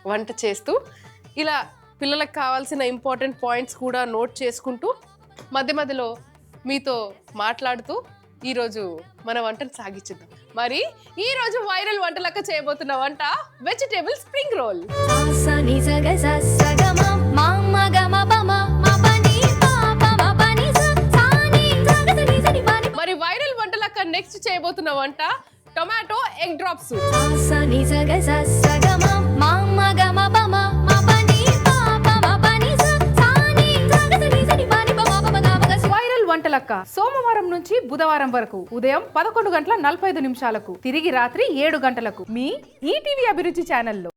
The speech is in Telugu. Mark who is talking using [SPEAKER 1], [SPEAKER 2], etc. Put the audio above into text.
[SPEAKER 1] వంట చేస్తూ ఇలా పిల్లలకు కావాల్సిన ఇంపార్టెంట్ పాయింట్స్ కూడా నోట్ చేసుకుంటూ మధ్య మధ్యలో మీతో మాట్లాడుతూ ఈరోజు మన వంటను సాగించుద్దాం. మరి ఈరోజు వైరల్ వంటలక్క చేయబోతున్న వంట వెజిటేబుల్ స్ప్రింగ్ రోల్. మరి వైరల్ వంటలక్క నెక్స్ట్ చేయబోతున్న వంట tomato egg drop soup.
[SPEAKER 2] Viral Vantalakka సోమవారం నుంచి బుధవారం వరకు ఉదయం 11:45 తిరిగి రాత్రి 7 గంటలకు మీ ఈటీవీ అభిరుచి ఛానల్లో.